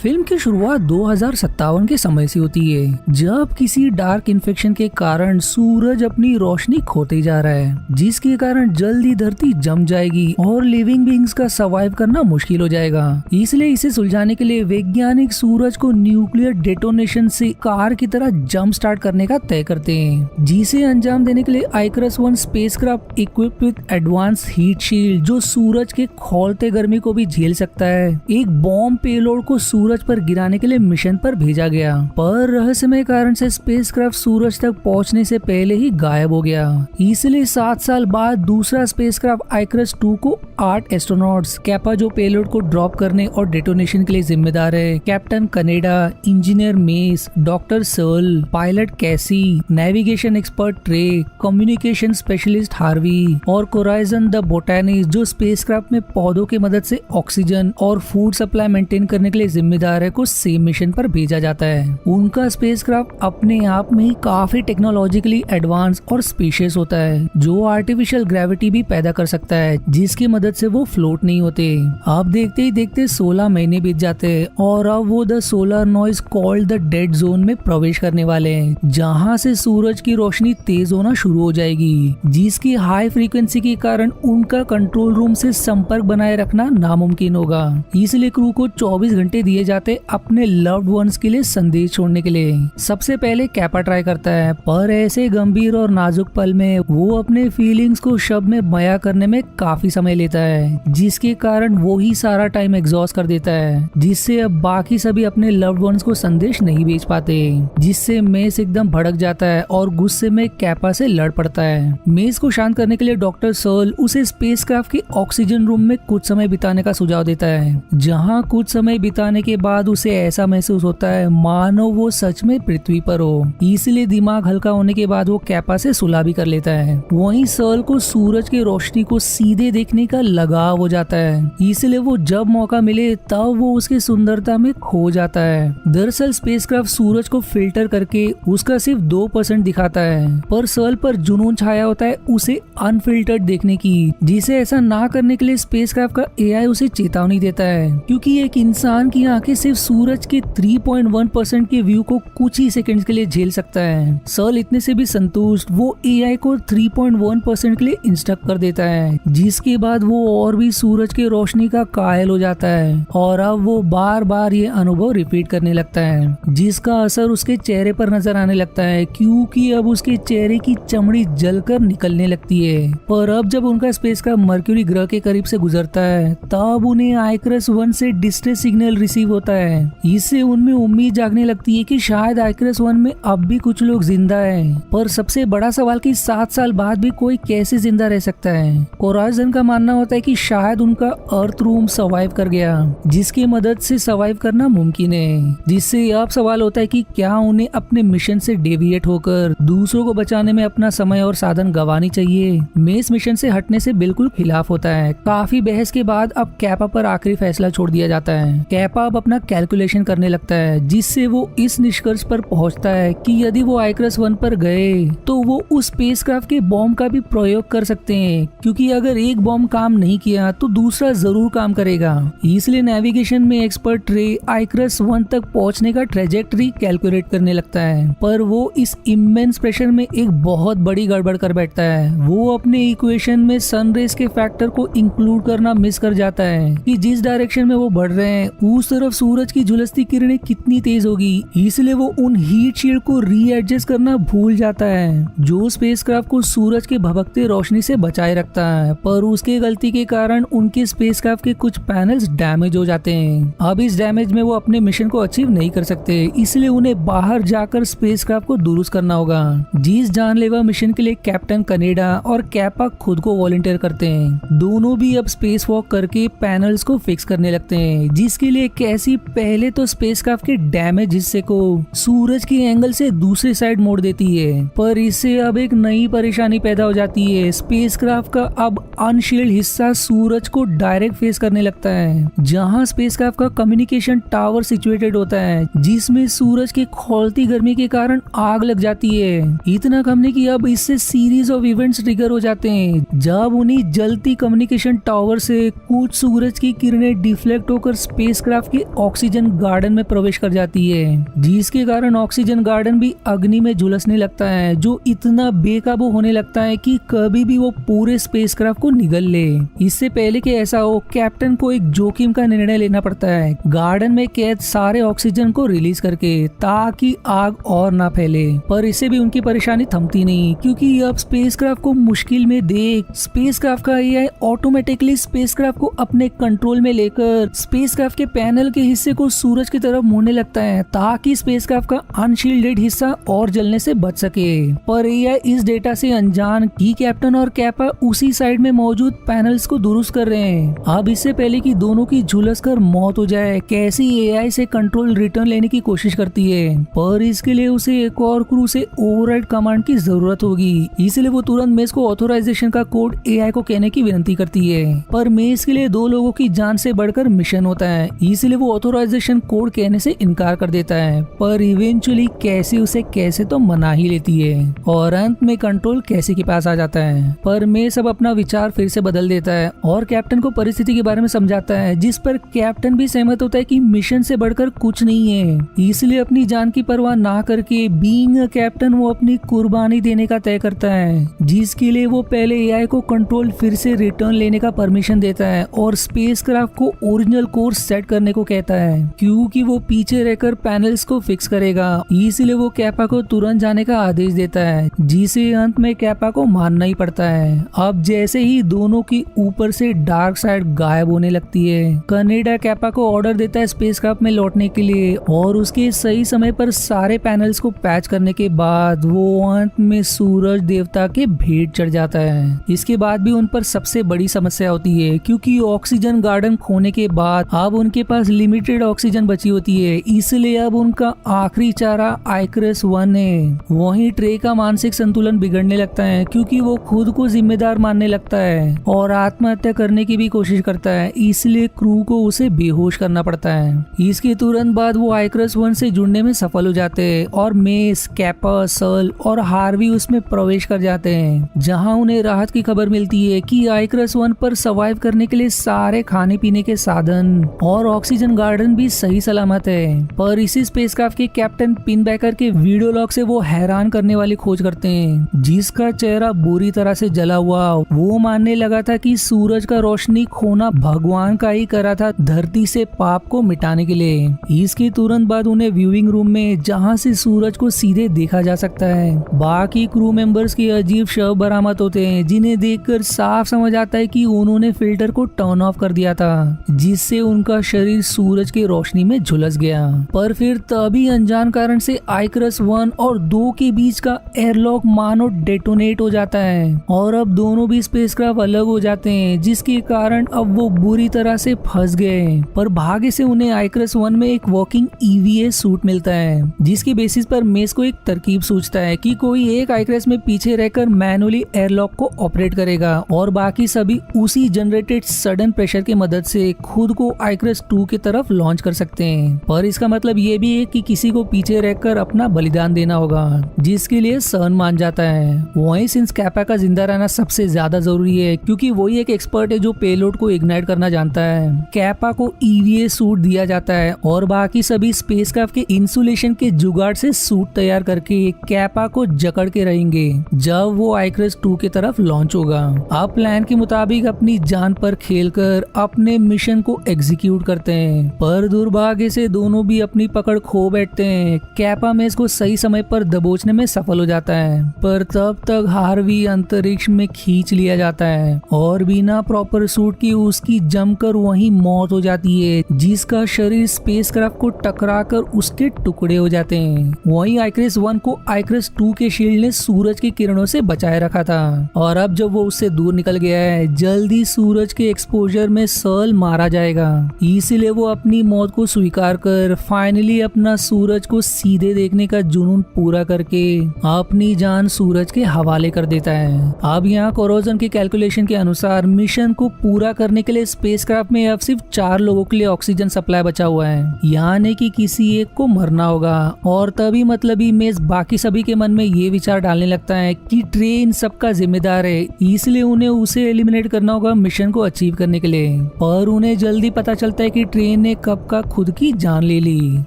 Film की शुरुआत 2057 के समय से होती है, जब किसी डार्क इन्फेक्शन के कारण सूरज अपनी रोशनी खोते जा रहा है, जिसके कारण जल्दी धरती जम जाएगी और लिविंग बीइंग्स का सर्वाइव करना मुश्किल हो जाएगा। इसलिए इसे सुलझाने के लिए वैज्ञानिक सूरज को न्यूक्लियर डेटोनेशन से कार की तरह जंप स्टार्ट करने का तय करते हैं, जिसे अंजाम देने के लिए आइकरस 1 spacecraft equipped with advance heat shield, जो सूरज के खौलते गर्मी को भी झेल सकता है, एक बॉम्ब पेलोड को सूरज पर गिराने के लिए मिशन पर भेजा गया। पर रहस्यमय कारण से स्पेसक्राफ्ट सूरज तक पहुंचने से पहले ही गायब हो गया। इसलिए 7 साल बाद दूसरा स्पेसक्राफ्ट आइकरस 2 को 8 एस्ट्रोनॉट्स कैपा, जो पेलोड को ड्रॉप करने और डेटोनेशन के लिए जिम्मेदार है, captain Kaneda, engineer Mace, doctor Searle, pilot Cassie, navigation expert Trey, communication specialist Harvey और कोराइजन द बोटानिस्ट, जो स्पेसक्राफ्ट में पौधों की मदद से ऑक्सीजन और फूड सप्लाई मेंटेन करने के लिए जिम्मेदार है, को सेम मिशन पर भेजा जाता है। उनका स्पेसक्राफ्ट अपने आप में ही काफी टेक्नोलॉजिकली एडवांस और स्पेशियस होता है, जो आर्टिफिशियल ग्रेविटी भी पैदा कर सकता है, जिसकी मदद से वो फ्लोट नहीं होते। अब देखते ही देखते 16 महीने बीत जाते हैं और अब वो the solar noise called the dead zone में प्रवेश करने वाले हैं, जहाँ से सूरज की रोशनी तेज होना शुरू हो जाएगी, जिसकी हाई फ्रीक्वेंसी के कारण उनका कंट्रोल रूम से संपर्क बनाए रखना नामुमकिन होगा। इसलिए क्रू को 24 घंटे दिए जाते अपने लव्ड वंस के लिए संदेश छोड़ने के लिए। सबसे पहले कैपा ट्राई करता है, पर ऐसे गंभीर और नाजुक पल में वो अपने फीलिंग्स को शब्द में बयां करने में काफी समय लेता है, जिसके कारण वो ही सारा टाइम एग्जॉस्ट कर देता है, जिससे अब बाकी सभी अपने लव्ड वंस को संदेश नहीं भेज पाते, जिससे मेस एकदम भड़क जाता है और गुस्से में कैपा से लड़ पड़ता है। मेस को शांत करने के लिए डॉक्टर सर्ल उसे स्पेसक्राफ्ट के ऑक्सीजन रूम में कुछ समय बिताने का सुझाव देता है, जहाँ कुछ समय बिताने के बाद उसे ऐसा महसूस होता है मानो वो सच में पृथ्वी पर हो। इसलिए दिमाग हल्का होने के बाद वो कैपा से सुलह भी कर लेता है। वहीं सर्ल को सूरज की रोशनी को सीधे देखने का लगाव हो जाता है, इसलिए वो जब मौका मिले तब वो उसकी सुंदरता में खो जाता है। दरअसल स्पेसक्राफ्ट सूरज को फिल्टर करके उसका सिर्फ 2% दिखाता है, पर सर्ल पर जुनून छाया होता है उसे अनफिल्टर्ड देखने की, जिसे ऐसा ना करने के लिए स्पेसक्राफ्ट का एआई उसे चेतावनी देता है, क्योंकि एक इंसान की आंखें सिर्फ सूरज के 3.1% के व्यू को कुछ ही सेकंड्स के लिए झेल सकता है। सर्ल इतने से भी संतुष्ट वो एआई को 3.1% के लिए इंस्ट्रक्ट कर देता है, जिसके बाद वो और भी सूरज की रोशनी का कायल हो जाता है और अब वो बार बार ये अनुभव रिपीट करने लगता है, जिसका असर उसके चेहरे पर नजर आने लगता है, क्योंकि अब उसके चेहरे की चमड़ी जलकर निकलने लगती है। पर अब जब उनका स्पेस का मर्क्यूरी ग्रह के करीब से गुजरता है, तब उन्हें आइकरस 1 से डिस्ट्रेस सिग्नल रिसीव होता है। इससे उनमें उम्मीद जागने लगती है कि शायद आइकरस 1 में अब भी कुछ लोग जिंदा हैं। पर सबसे बड़ा सवाल कि 7 साल बाद भी कोई कैसे जिंदा रह सकता है। कोराइजन का मानना होता है कि शायद उनका अर्थ रूम सर्वाइव कर गया, जिसकी मदद से सर्वाइव करना मुमकिन है। जिससे अब सवाल होता है कि क्या उन्हें अपने मिशन से डेविएट होकर दूसरों को बचाने में अपना समय और साधन गंवानी चाहिए। मेस मिशन से हटने से बिल्कुल खिलाफ होता है। काफी बहस के बाद अब कैपा पर आखिरी फैसला छोड़ दिया जाता है। कैपा अब अपना कैलकुलेशन करने लगता है, जिससे वो इस निष्कर्ष पर पहुंचता है कि यदि वो आइकरस 1 पर गए तो वो उस स्पेसक्राफ्ट के बॉम्ब का भी प्रयोग कर सकते हैं, क्योंकि अगर एक बॉम्ब काम नहीं किया तो दूसरा जरूर काम करेगा। इसलिए नेविगेशन में एक्सपर्ट रे आइकरस 1 तक पहुंचने का ट्रेजेक्टरी कैलकुलेट करने लगता है, पर वो इस इमेंस प्रेशर में एक बहुत बड़ी गड़बड़ कर बैठता है। वो अपने इक्वेशन में सनरेज के फैक्टर को इंक्लूड करना मिस कर जाता है कि जिस डायरेक्शन में वो बढ़ रहे हैं उस तरफ सूरज की झुलसती किरणें कितनी तेज होगी। इसलिए वो उन हीट शील्ड को रीएडजस्ट करना भूल जाता है, जो स्पेसक्राफ्ट को सूरज के भभकते रोशनी से बचाए रखता है। पर उसके गलती के कारण उनके स्पेसक्राफ्ट के कुछ पैनल्स डैमेज हो जाते हैं। अब इस डैमेज में वो अपने मिशन को अचीव नहीं कर सकते, इसलिए उन्हें बाहर जाकर स्पेसक्राफ्ट को दुरुस्त करना होगा। जिस जानलेवा मिशन के लिए कैप्टन कनेडा और कैपा खुद को वॉलंटियर करते हैं। दोनों भी अब स्पेस वॉक करके पैनल्स को फिक्स करने लगते हैं, जिसके लिए कैसी पहले तो स्पेसक्राफ्ट के डैमेज हिस्से को सूरज के एंगल से दूसरी साइड मोड़ देती है। पर इससे अब एक नई परेशानी पैदा हो जाती है। स्पेसक्राफ्ट का अब अनशील्ड हिस्सा सूरज को डायरेक्ट फेस करने लगता है, जहां स्पेसक्राफ्ट का कम्युनिकेशन टावर सिचुएटेड होता है, जिसमें सूरज की खौलती गर्मी के कारण आग लग जाती है। इतना कम नहीं कि अब इससे सीरीज ऑफ इवेंट्स ट्रिगर हो जाते हैं, जब उन्हीं जलती कम्युनिकेशन टावर से कुछ सूरज की किरणें डिफ्लेक्ट होकर स्पेसक्राफ्ट के ऑक्सीजन गार्डन में प्रवेश कर जाती है, जिसके कारण ऑक्सीजन गार्डन भी अग्नि में झुलसने लगता है, जो इतना बेकाबू होने लगता है कि कभी भी वो पूरे स्पेसक्राफ्ट को निगल ले। इससे पहले कि ऐसा हो, कैप्टन को एक जोखिम का निर्णय लेना पड़ता है, गार्डन में कैद सारे ऑक्सीजन को रिलीज करके, ताकि आग और ना फैले। पर इससे भी उनकी परेशानी थमती नहीं, क्योंकि अब स्पेसक्राफ्ट को मुश्किल में देख स्पेसक्राफ्ट का एआई ऑटोमेटिकली स्पेसक्राफ्ट को अपने कंट्रोल में लेकर स्पेसक्राफ्ट के पैनल के हिस्से को सूरज की तरफ मोड़ने लगता है, ताकि स्पेसक्राफ्ट का अनशील्डेड हिस्सा और जलने से बच सके। पर एआई इस डेटा से अनजान कि कैप्टन और कैपा उसी साइड में मौजूद पैनल्स को दुरुस्त कर रहे हैं। अब इससे पहले कि दोनों की झुलस कर मौत हो जाए, कैसी एआई से कंट्रोल रिटर्न लेने की कोशिश करती है, पर इसके लिए उसे एक और क्रू से ओवरराइड कमांड की जरूरत होगी। इसलिए वो तुरंत मेस को ऑथोराइजेशन का कोड एआई को कहने की विनती करती है, पर मेस के लिए 2 लोगों की जान से बढ़कर मिशन होता है, इसलिए वो ऑथोराइजेशन कोड कहने से इनकार कर देता है। पर इवेंचुअली कैसी उसे कैसे तो मना ही लेती है और अंत में कंट्रोल कैसी के पास आ जाता है। पर मेस अब अपना विचार फिर से बदल देता है और कैप्टन को परिस्थिति के बारे में समझाता है, जिस पर कैप्टन भी सहमत होता है कि मिशन से बढ़कर कुछ नहीं है। इसलिए अपनी जान की परवाह ना करके बीइंग अ कैप्टन वो अपनी कुर्बानी देने का तय करता है, जिसके लिए वो पहले एआई को कंट्रोल फिर से रिटर्न लेने का परमिशन देता है और स्पेसक्राफ्ट को ओरिजिनल कोर्स सेट करने को कहता है, क्योंकि वो पीछे रहकर पैनल्स को फिक्स करेगा। इसलिए वो कैपा को तुरंत जाने का आदेश देता है, जिसे अंत में कैपा को मानना ही पड़ता है। अब जैसे ही दोनों की ऊपर से डार्क साइड गायब होने लगती है, कनाडा कैपा को ऑर्डर देता है स्पेसक्राफ्ट में लौटने के लिए, और उसके सही समय पर सारे पैनल्स को पैच करने के बाद वो अंत में सूरज देवता के भेंट चढ़ जाता है। इसके बाद भी उन पर सबसे बड़ी समस्या होती है, क्योंकि ऑक्सीजन गार्डन खोने के बाद अब उनके पास लिमिटेड ऑक्सीजन बची होती है, इसलिए अब उनका आखिरी चारा आइकरस 1 है। वहीं ट्रे का मानसिक संतुलन बिगड़ने लगता है, क्योंकि वो खुद को जिम्मेदार मानने लगता है और आत्महत्या करने की भी कोशिश करता है, इसलिए क्रू को उसे बेहोश करना पड़ता है। इसके तुरंत बाद वो आइकरस 1 से जुड़ने में सफल हो जाते हैं और मेस, कैपा, सल और हार्वी उसमें प्रवेश कर जाते हैं, जहां उन्हें राहत की खबर मिलती है कि आइकरस 1 पर सर्वाइव करने के लिए सारे खाने पीने के साधन और ऑक्सीजन गार्डन भी सही सलामत है। पर इसी स्पेसक्राफ्ट के कैप्टन पिनबैकर के वीडियो लॉग से वो हैरान करने वाली खोज करते हैं, जिसका चेहरा बुरी तरह से जला हुआ। वो मानने लगा था कि सूरज का रोशनी खोना भगवान का ही करा था धरती से पाप को मिटाने के लिए। इसके तुरंत बाद उन्हें व्यूइंग रूम में, जहां से सूरज को सीधे देखा जा सकता है, बाकी क्रू मेंबर्स के अजीब शव बरामद होते हैं, जिन्हें देखकर साफ समझ आता है कि उन्होंने फिल्टर को टर्न ऑफ कर दिया था, जिससे उनका शरीर सूरज की रोशनी में झुलस गया। पर फिर तभी अनजान कारण से आइकरस 1 और 2 के बीच का एयरलॉक मानो डेटोनेट हो जाता है और अब दोनों भी स्पेसक्राफ्ट अलग हो जाते हैं, जिसके कारण अब वो बुरी तरह से फंस गए। पर भाग्य से उन्हें आइकरस 1 में एक वॉकिंग ईवीए सूट मिलता है, जिसके बेसिस पर मेस को एक तरकीब सूझता है कि कोई एक आइकरस में पीछे रहकर मैनुअली एयरलॉक को ऑपरेट करेगा और बाकी सभी उसी जनरेटेड सडन प्रेशर की मदद से खुद को आइकरस 2 की तरफ लॉन्च कर सकते हैं। पर इसका मतलब ये भी है कि किसी को पीछे रहकर अपना बलिदान देना होगा, जिसके लिए सन मान जाता है। वहीं सिंस कैपा का जिंदा रहना सबसे ज्यादा जरूरी है, क्योंकि वही एक एक्सपर्ट है जो पेलोड को इग्नाइट करना जानता है। कैपा को ईवीए सूट दिया जाता है और बाकी सभी स्पेसक्राफ्ट के इंसुलेशन के जुगाड़ से सूट तैयार करके कैपा को जकड़ के रहेंगे जब वो आइकरस 2 की तरफ लॉन्च होगा। अब प्लान के मुताबिक अपनी जान पर खेलकर अपने मिशन को एग्जीक्यूट करते हैं, पर दुर्भाग्य से दोनों भी अपनी पकड़ खो बैठते हैं। कैपा मेस को सही समय पर दबोचने में सफल हो जाता है, पर तब तक हार्वी अंतरिक्ष में खींच लिया जाता है और बिना प्रॉपर सूट की उसकी जमकर वहीं मौत हो जाती है, जिसका शरीर स्पेसक्राफ्ट को टकराकर उसके टुकड़े हो जाते हैं। वहीं आइकरस 1 को आइकरस 2 के शील्ड ने सूरज की किरणों से बचाए रखा था और अब जब वो उससे दूर निकल गया है, जल्दी सूरज के एक्सपोजर में सल मारा जाएगा। इसीलिए वो अपनी मौत को स्वीकार कर फाइनली अपना सूरज को सीधे देखने का जुनून पूरा करके अपनी जान सूरज के हवाले कर देता है। अब यहाँ कोरोजन की कैलकुलेशन के अनुसार मिशन को पूरा करने के लिए स्पेसक्राफ्ट में अब सिर्फ 4 लोगों के लिए ऑक्सीजन सप्लाई बचा हुआ है, यानी कि किसी एक को मरना होगा। और तभी मतलबी मेस बाकी सभी के मन में ये विचार डालने लगता है कि ट्रेन सबका जिम्मेदार है, इसलिए उन्हें उसे एलिमिनेट करना होगा मिशन को अचीव करने के लिए। पर उन्हें जल्दी पता चलता है कि ट्रेन प्लेन ने कब का खुद की जान ले ली।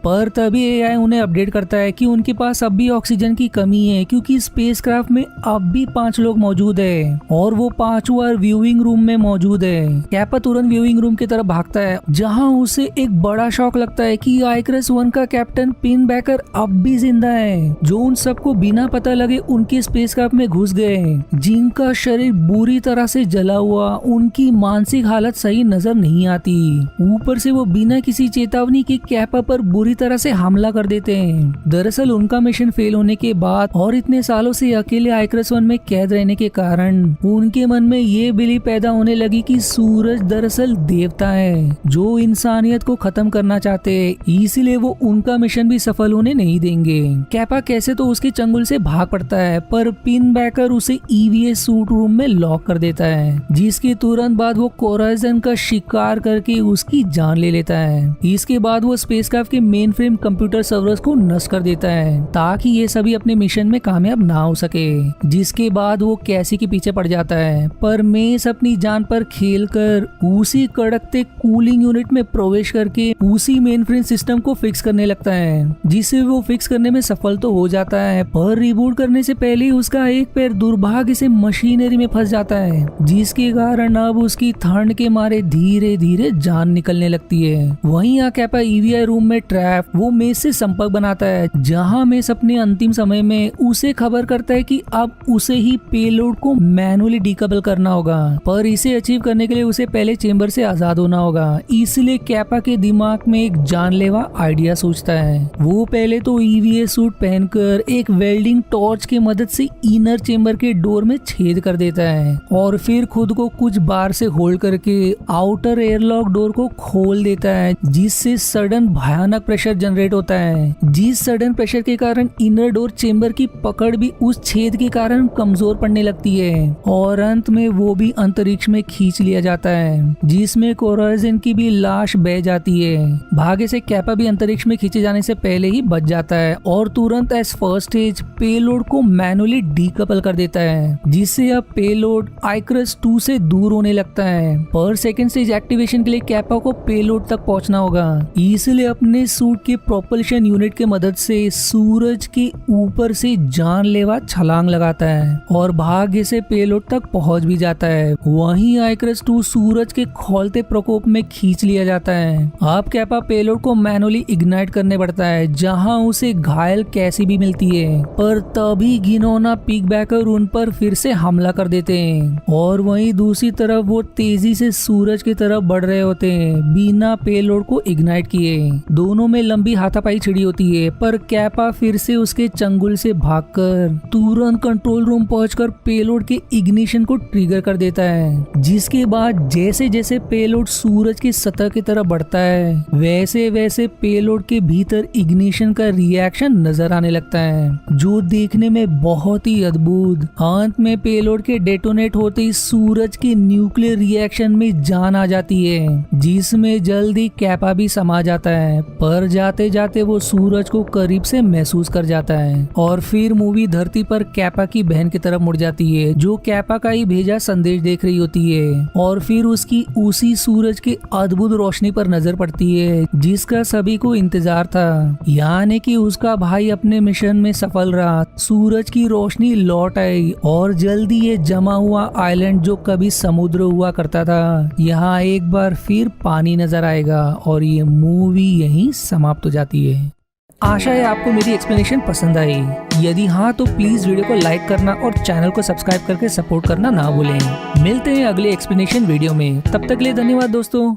पर तभी एआई उन्हें अपडेट करता है कि उनके पास अब भी ऑक्सीजन की कमी है, क्योंकि स्पेसक्राफ्ट में अब भी 5 लोग मौजूद है और वो 5वां व्यूइंग रूम में मौजूद है। कैपा तुरंत व्यूइंग रूम की तरफ भागता है, जहां उसे एक बड़ा शॉक लगता है कि आइकरस 1 का कैप्टन पिनबैकर अब भी जिंदा है, जो उन सबको बिना पता लगे उनके स्पेसक्राफ्ट में घुस गए, जिनका शरीर बुरी तरह से जला हुआ, उनकी मानसिक हालत सही नजर नहीं आती। ऊपर से वो बिना किसी चेतावनी के कैपा पर बुरी तरह से हमला कर देते हैं। दरअसल उनका मिशन फेल होने के बाद और इतने सालों से अकेले आइकरस 1 में कैद रहने के कारण उनके मन में ये बिलीफ पैदा होने लगी कि सूरज दरअसल देवता है, जो इंसानियत को खत्म करना चाहते हैं, इसीलिए वो उनका मिशन भी सफल होने नहीं देंगे। कैपा कैसे तो उसके चंगुल से भाग पड़ता है, पर पिनबैकर उसे ईवीएस सूट रूम में लॉक कर देता है, जिसके तुरंत बाद वो कोराइजन का शिकार करके उसकी जान ले लेता है। इसके बाद वो स्पेसक्राफ्ट के मेन फ्रेम कंप्यूटर सर्वर्स को नष्ट कर देता है, ताकि ये सभी अपने मिशन में कामयाब ना हो सके। जिसके बाद वो कैसी के पीछे पड़ जाता है, पर मेस अपनी जान पर खेलकर उसी कड़कते कूलिंग यूनिट में प्रवेश करके उसी मेन फ्रेम सिस्टम को फिक्स करने लगता है, जिसे वो फिक्स करने में सफल तो हो जाता है, पर रिबूट करने से पहले उसका एक पैर दुर्भाग्य से मशीनरी में फंस जाता है, जिसके कारण अब उसकी ठंड के मारे धीरे धीरे जान निकलने लगती है। वहीं कैपा ईवीआई रूम में ट्रैप वो मेस से संपर्क बनाता है, जहां मेस अपने अंतिम समय में उसे खबर करता है कि अब उसे ही पेलोड को मैनुअली डीकपल करना होगा, पर इसे अचीव करने के लिए उसे पहले चेंबर से आजाद होना होगा। इसलिए कैपा के दिमाग में एक जानलेवा आइडिया सोचता है। वो पहले तो ईवीएस सूट पहनकर एक वेल्डिंग टॉर्च की मदद से इनर चेंबर के डोर में छेद कर देता है और फिर खुद को कुछ बार से होल्ड करके आउटर एयरलॉक डोर को खोल देता है, जिससे सडन भयानक प्रेशर जनरेट होता है। जिस सडन प्रेशर के कारण इनर डोर चेंबर की पकड़ भी उस छेद के कारण कमजोर पड़ने लगती है और अंत में वो भी अंतरिक्ष में खींच लिया जाता है, जिसमें कोराइजन की भी लाश बह जाती है। भाग्य से कैपा भी अंतरिक्ष में खींचे जाने से पहले ही बच जाता है और तुरंत एज फर्स्ट स्टेज पेलोड को मैनुअली डीकपल कर देता है, जिससे अब पेलोड आइकरस 2 से दूर होने लगता है। पर सेकंड स्टेज एक्टिवेशन के लिए कैपा को पेलोड तक पहुंचना होगा, इसलिए अपने सूट के प्रोपल्शन यूनिट के मदद से सूरज के ऊपर से जानलेवा छलांग लगाता है और भाग्य से पेलोड तक पहुंच भी जाता है। वहीं आइकरस 2 सूरज के खोलते प्रकोप में खींच लिया जाता है। अब कैपा पेलोड को मैनुअली इग्नाइट करने पड़ता है, जहां उसे घायल कैसी भी मिलती है, पर तभी घिनौना पिगबैकर उन पर फिर से हमला कर देते हैं और वहीं दूसरी तरफ वो तेजी से सूरज की तरफ बढ़ रहे होते हैं बिना पेलोड को इग्नाइट किए। दोनों में लंबी हाथापाई छिड़ी होती है, पर कैपा फिर से उसके चंगुल से भागकर तुरंत कंट्रोल रूम पहुंचकर पेलोड के इग्निशन को ट्रिगर कर देता है, जिसके बाद जैसे जैसे पेलोड सूरज की सतह की तरफ बढ़ता है, वैसे वैसे पेलोड के भीतर इग्निशन का रिएक्शन नजर आने लगता है, जो देखने में बहुत ही अद्भुत। अंत में पेलोड के डेटोनेट होते ही सूरज के न्यूक्लियर रिएक्शन में जान आ जाती है, जिसमें जल्दी कैपा भी समा जाता है, पर जाते जाते वो सूरज को करीब से महसूस कर जाता है और फिर मूवी धरती पर कैपा की बहन की तरफ मुड़ जाती है, जो कैपा का ही भेजा संदेश देख रही होती है और फिर उसकी उसी सूरज की अद्भुत रोशनी पर नजर पड़ती है, जिसका सभी को इंतजार था, यानी कि उसका भाई अपने मिशन में सफल रहा। सूरज की रोशनी लौट आई और जल्दी ये जमा हुआ आइलैंड जो कभी समुद्र हुआ करता था, यहाँ एक बार फिर पानी नजर आएगा और ये मूवी यहीं समाप्त हो जाती है। आशा है आपको मेरी एक्सप्लेनेशन पसंद आई। यदि हाँ तो प्लीज वीडियो को लाइक करना और चैनल को सब्सक्राइब करके सपोर्ट करना ना भूलें। मिलते हैं अगले एक्सप्लेनेशन वीडियो में, तब तक के लिए धन्यवाद दोस्तों।